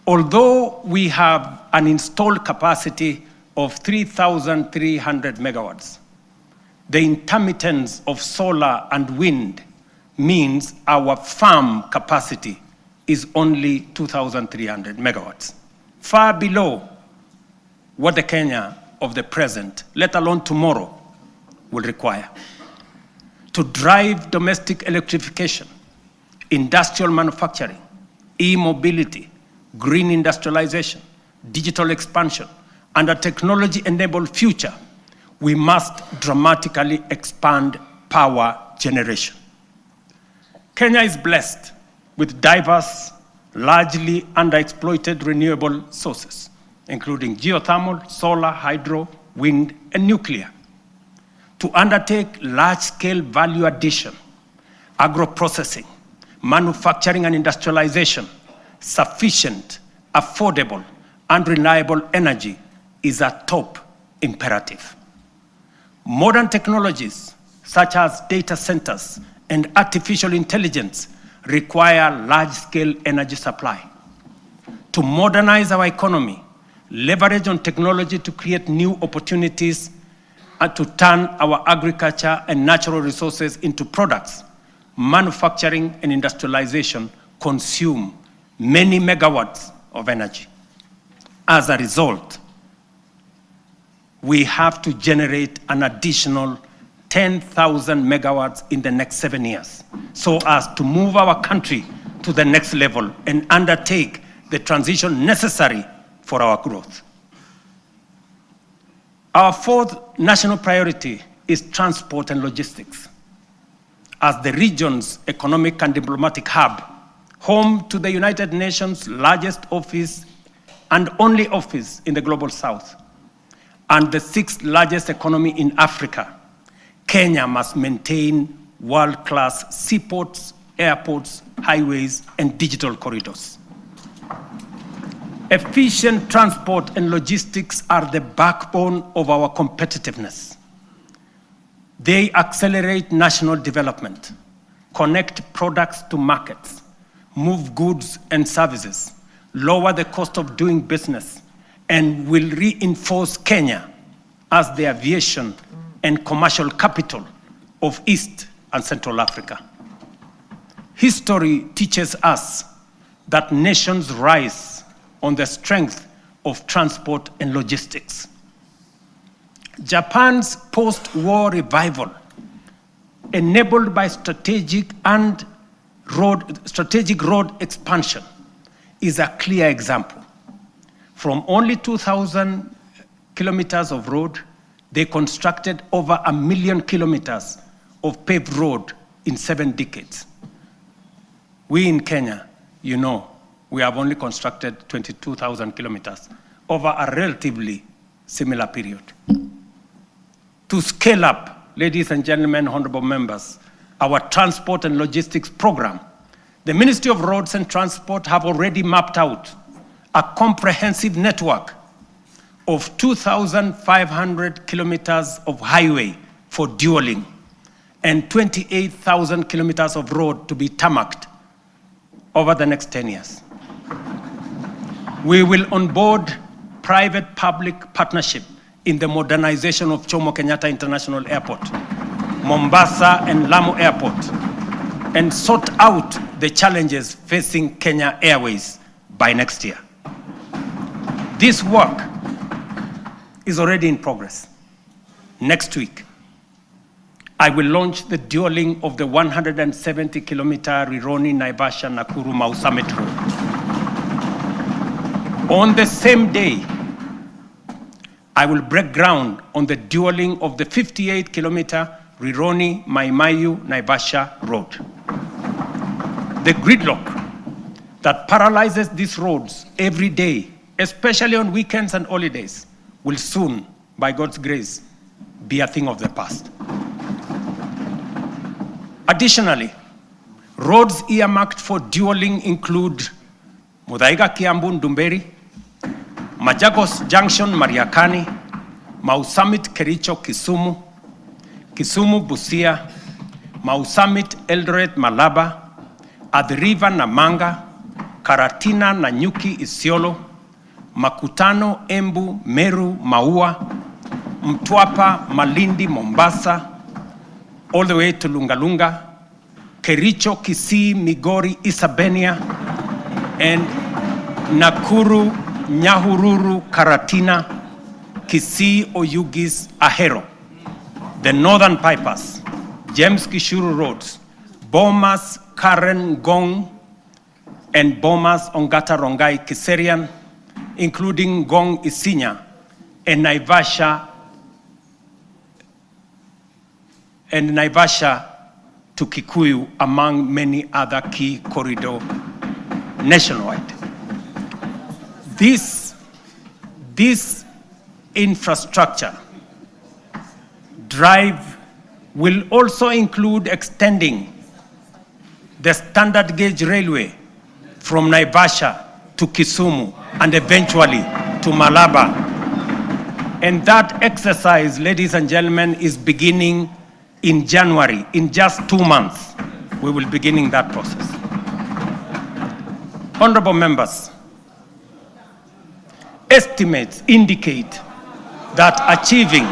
Although we have an installed capacity of 3,300 megawatts, the intermittence of solar and wind means our farm capacity is only 2,300 megawatts, far below what the Kenya of the present, let alone tomorrow, will require. To drive domestic electrification, industrial manufacturing, e-mobility, green industrialization, digital expansion, and a technology-enabled future, we must dramatically expand power generation. Kenya is blessed with diverse, largely underexploited renewable sources, including geothermal, solar, hydro, wind, and nuclear. To undertake large-scale value addition, agro-processing, manufacturing and industrialization, sufficient, affordable, and reliable energy is a top imperative. Modern technologies, such as data centers and artificial intelligence, require large-scale energy supply. To modernize our economy, leverage on technology to create new opportunities, and to turn our agriculture and natural resources into products, manufacturing and industrialization consume many megawatts of energy. As a result, we have to generate an additional 10,000 megawatts in the next 7 years so as to move our country to the next level and undertake the transition necessary for our growth. Our fourth national priority is transport and logistics. As the region's economic and diplomatic hub, home to the United Nations' largest office and only office in the Global South, and the sixth largest economy in Africa, Kenya must maintain world-class seaports, airports, highways, and digital corridors. Efficient transport and logistics are the backbone of our competitiveness. They accelerate national development, connect products to markets, move goods and services, lower the cost of doing business, and will reinforce Kenya as the aviation and commercial capital of East and Central Africa. History teaches us that nations rise on the strength of transport and logistics. Japan's post-war revival, enabled by strategic road expansion, is a clear example. From only 2,000 kilometers of road, they constructed over 1 million kilometers of paved road in 7 decades. We in Kenya, you know, we have only constructed 22,000 kilometers over a relatively similar period. To scale up, ladies and gentlemen, honorable members, our transport and logistics program, the Ministry of Roads and Transport have already mapped out a comprehensive network of 2,500 kilometers of highway for dualing and 28,000 kilometers of road to be tarmacked over the next 10 years. We will onboard private-public partnership in the modernization of Kenyatta International Airport, Mombasa and Lamu Airport, and sort out the challenges facing Kenya Airways by next year. This work is already in progress. Next week, I will launch the dualing of the 170-kilometer Rironi-Naivasha-Nakuru-Mau Summit Road. On the same day, I will break ground on the dualing of the 58-kilometer Rironi-Mai-Mahiu-Naivasha Road. The gridlock that paralyzes these roads every day, especially on weekends and holidays, will soon, by God's grace, be a thing of the past. Additionally, roads earmarked for dualing include Muthaiga-Kiambu-Ndumberi, Machakos Junction-Mariakani, Mau Summit-Kericho-Kisumu, Kisumu-Busia, Mau Summit-Eldoret-Malaba, Athi River-Namanga, Karatina, Nanyuki, Isiolo, Makutano, Embu, Meru, Maua, Mtwapa, Malindi, Mombasa, all the way to Lungalunga, Kericho, Kisii, Migori, Isabenia, and Nakuru, Nyahururu, Karatina, Kisii, Oyugis, Ahero. The Northern Pipers, James Gishuru Roads, Bomas, Karen, Gong, and Bomas, Ongata, Rongai, Kiserian, including Gong, Isinya, and Naivasha, to Kikuyu, among many other key corridors nationwide. This infrastructure drive will also include extending the standard gauge railway from Naivasha to Kisumu and eventually to Malaba. And that exercise, ladies and gentlemen, is beginning in January. In just 2 months, we will be beginning that process. Honorable members, estimates indicate that achieving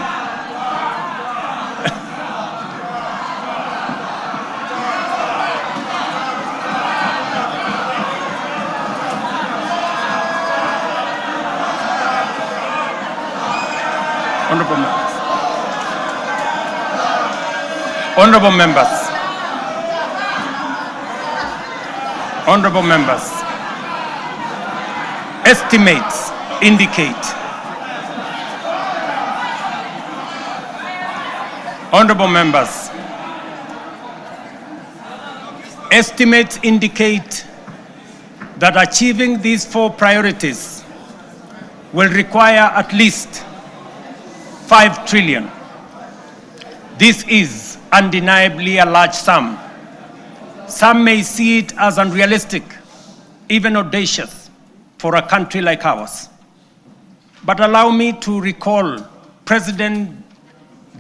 Honorable members, estimates indicate that achieving these 4 priorities will require at least 5 trillion. This is undeniably a large sum. Some may see it as unrealistic, even audacious, for a country like ours. But allow me to recall President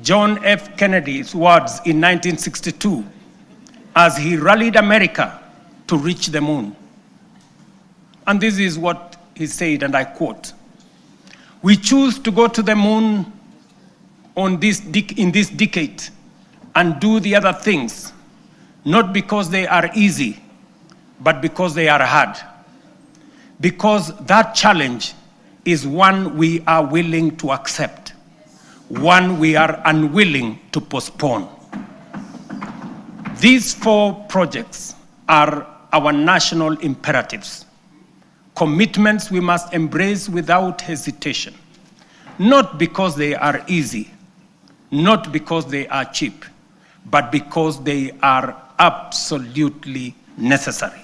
John F. Kennedy's words in 1962 as he rallied America to reach the moon. And this is what he said, and I quote, "We choose to go to the moon in this decade and do the other things, not because they are easy, but because they are hard. Because that challenge is one we are willing to accept, one we are unwilling to postpone." These 4 projects are our national imperatives, commitments we must embrace without hesitation, not because they are easy, not because they are cheap, but because they are absolutely necessary.